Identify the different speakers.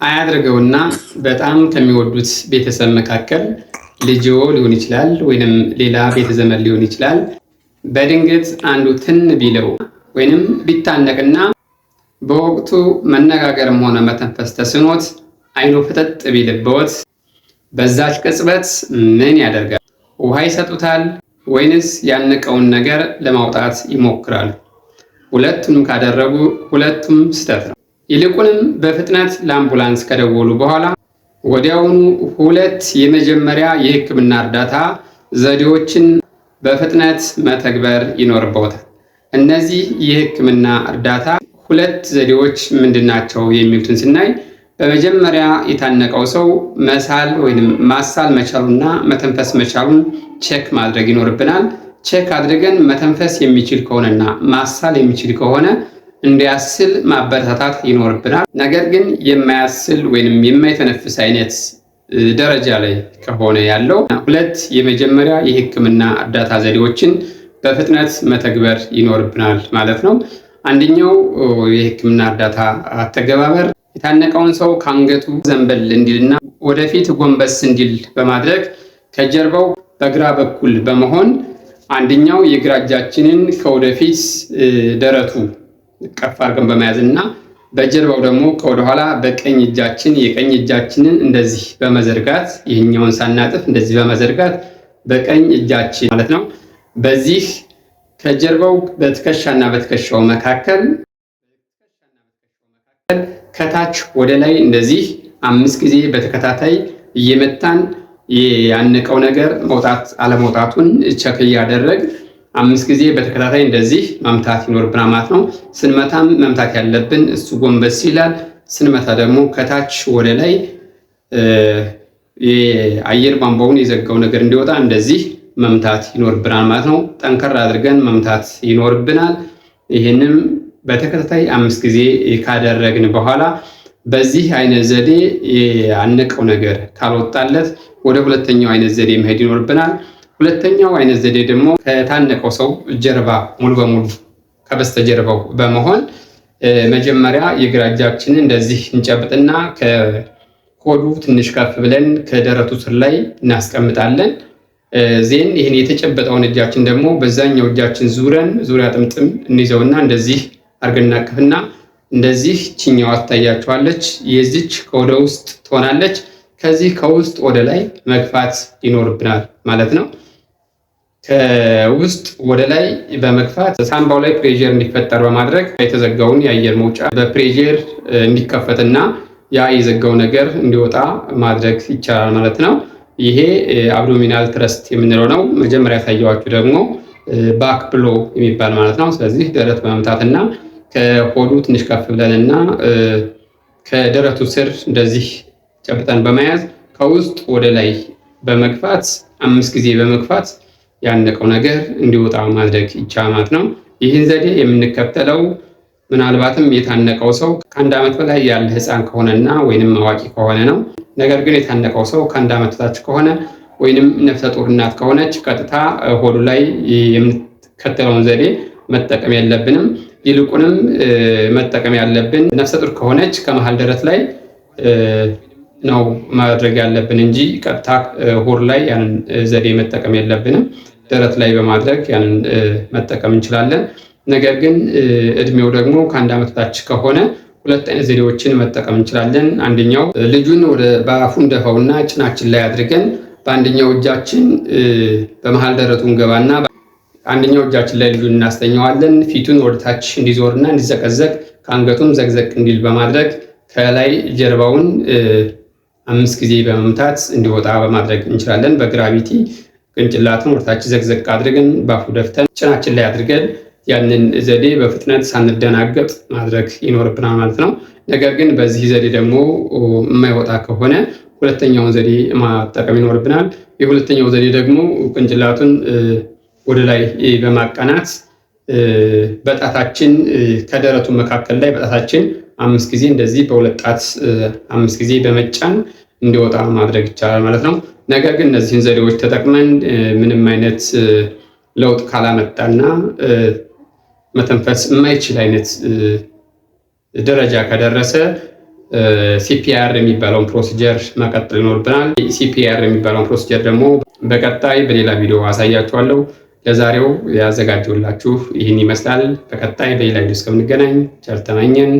Speaker 1: አያድርገውና በጣም ከሚወዱት ቤተሰብ መካከል ልጅዎ ሊሆን ይችላል ወይንም ሌላ ቤተዘመድ ሊሆን ይችላል። በድንገት አንዱ ትን ቢለው ወይንም ቢታነቅና በወቅቱ መነጋገርም ሆነ መተንፈስ ተስኖት አይኑ ፍጠጥ ቢልበት በዛች ቅጽበት ምን ያደርጋል? ውሃ ይሰጡታል ወይንስ ያነቀውን ነገር ለማውጣት ይሞክራሉ? ሁለቱንም ካደረጉ ሁለቱም ስህተት ነው። ይልቁንም በፍጥነት ለአምቡላንስ ከደወሉ በኋላ ወዲያውኑ ሁለት የመጀመሪያ የሕክምና እርዳታ ዘዴዎችን በፍጥነት መተግበር ይኖርበታል። እነዚህ የሕክምና እርዳታ ሁለት ዘዴዎች ምንድናቸው የሚሉትን ስናይ በመጀመሪያ የታነቀው ሰው መሳል ወይንም ማሳል መቻሉና መተንፈስ መቻሉን ቼክ ማድረግ ይኖርብናል። ቼክ አድርገን መተንፈስ የሚችል ከሆነና ማሳል የሚችል ከሆነ እንዲያስል ማበረታታት ይኖርብናል። ነገር ግን የማያስል ወይንም የማይተነፍስ አይነት ደረጃ ላይ ከሆነ ያለው ሁለት የመጀመሪያ የሕክምና እርዳታ ዘዴዎችን በፍጥነት መተግበር ይኖርብናል ማለት ነው። አንደኛው የሕክምና እርዳታ አተገባበር የታነቀውን ሰው ከአንገቱ ዘንበል እንዲልና ወደፊት ጎንበስ እንዲል በማድረግ ከጀርባው በግራ በኩል በመሆን አንደኛው የግራ እጃችንን ከወደፊት ደረቱ ቀፍ አድርገን በመያዝ እና በጀርባው ደግሞ ከወደኋላ በቀኝ እጃችን የቀኝ እጃችንን እንደዚህ በመዘርጋት ይህኛውን ሳናጥፍ እንደዚህ በመዘርጋት በቀኝ እጃችን ማለት ነው በዚህ ከጀርባው በትከሻና በትከሻው መካከል ከታች ወደ ላይ እንደዚህ 5 ጊዜ በተከታታይ እየመታን ያነቀው ነገር መውጣት አለመውጣቱን ቸክ እያደረግ 5 ጊዜ በተከታታይ እንደዚህ መምታት ይኖርብናል ማለት ነው። ስንመታም መምታት ያለብን እሱ ጎንበስ ይላል። ስንመታ ደግሞ ከታች ወደ ላይ የአየር ቧንቧውን የዘጋው ነገር እንዲወጣ እንደዚህ መምታት ይኖርብናል ማለት ነው። ጠንከር አድርገን መምታት ይኖርብናል። ይህንም በተከታታይ 5 ጊዜ ካደረግን በኋላ በዚህ አይነት ዘዴ ያነቀው ነገር ካልወጣለት ወደ ሁለተኛው አይነት ዘዴ መሄድ ይኖርብናል። ሁለተኛው አይነት ዘዴ ደግሞ ከታነቀው ሰው ጀርባ ሙሉ በሙሉ ከበስተጀርባው በመሆን መጀመሪያ የግራ እጃችንን እንደዚህ እንጨብጥና ከሆዱ ትንሽ ከፍ ብለን ከደረቱ ስር ላይ እናስቀምጣለን። ዜን ይህን የተጨበጠውን እጃችን ደግሞ በዛኛው እጃችን ዙሪያ ጥምጥም እንይዘውና እንደዚህ አድርገን እናቅፍና እንደዚህ ችኛዋ ትታያችኋለች። የዚች ከወደ ውስጥ ትሆናለች። ከዚህ ከውስጥ ወደ ላይ መግፋት ይኖርብናል ማለት ነው። ከውስጥ ወደ ላይ በመግፋት ሳምባው ላይ ፕሬዠር እንዲፈጠር በማድረግ የተዘጋውን የአየር መውጫ በፕሬዠር እንዲከፈትና ያ የዘጋው ነገር እንዲወጣ ማድረግ ይቻላል ማለት ነው። ይሄ አብዶሚናል ትረስት የምንለው ነው። መጀመሪያ ያሳየኋችሁ ደግሞ ባክ ብሎ የሚባል ማለት ነው። ስለዚህ ደረት በመምታትና ከሆዱ ትንሽ ከፍ ብለንና ከደረቱ ስር እንደዚህ ጨብጠን በመያዝ ከውስጥ ወደ ላይ በመግፋት 5 ጊዜ በመግፋት ያነቀው ነገር እንዲወጣ ማድረግ ይቻላል ማለት ነው። ይህን ዘዴ የምንከተለው ምናልባትም የታነቀው ሰው ከ1 ዓመት በላይ ያለ ሕፃን ከሆነና ወይንም አዋቂ ከሆነ ነው። ነገር ግን የታነቀው ሰው ከ1 ዓመት በታች ከሆነ ወይንም ነፍሰ ጡር እናት ከሆነች ቀጥታ ሆዱ ላይ የምንከተለውን ዘዴ መጠቀም የለብንም። ይልቁንም መጠቀም ያለብን ነፍሰ ጡር ከሆነች ከመሃል ደረት ላይ ነው ማድረግ ያለብን እንጂ ቀጥታ ሆድ ላይ ያንን ዘዴ መጠቀም የለብንም። ደረት ላይ በማድረግ ያንን መጠቀም እንችላለን። ነገር ግን እድሜው ደግሞ ከ1 ዓመት በታች ከሆነ 2 አይነት ዘዴዎችን መጠቀም እንችላለን። አንደኛው ልጁን ወደ በአፉ እንደፋውና ጭናችን ላይ አድርገን በአንደኛው እጃችን በመሃል ደረቱ እንገባና አንደኛው እጃችን ላይ ልጁን እናስተኛዋለን። ፊቱን ወደ ታች እንዲዞርና እንዲዘቀዘቅ ከአንገቱም ዘግዘቅ እንዲል በማድረግ ከላይ ጀርባውን 5 ጊዜ በመምታት እንዲወጣ በማድረግ እንችላለን። በግራቪቲ ቅንጭላቱን ወደ ታች ዘግዘቅ አድርገን በአፉ ደፍተን ጭናችን ላይ አድርገን ያንን ዘዴ በፍጥነት ሳንደናገጥ ማድረግ ይኖርብናል ማለት ነው። ነገር ግን በዚህ ዘዴ ደግሞ የማይወጣ ከሆነ ሁለተኛውን ዘዴ ማጠቀም ይኖርብናል። የሁለተኛው ዘዴ ደግሞ ቅንጭላቱን ወደ ላይ በማቀናት በጣታችን ከደረቱ መካከል ላይ በጣታችን 5 ጊዜ እንደዚህ በሁለት ጣት 5 ጊዜ በመጫን እንዲወጣ ማድረግ ይቻላል ማለት ነው። ነገር ግን እነዚህን ዘዴዎች ተጠቅመን ምንም አይነት ለውጥ ካላመጣና መተንፈስ የማይችል አይነት ደረጃ ከደረሰ ሲፒአር የሚባለውን ፕሮሲጀር መቀጠል ይኖርብናል። ሲፒአር የሚባለውን ፕሮሲጀር ደግሞ በቀጣይ በሌላ ቪዲዮ አሳያችኋለሁ። ለዛሬው ያዘጋጀሁላችሁ ይህን ይመስላል። በቀጣይ በሌላ ቪዲዮ እስከምንገናኝ ቸር ተመኘን።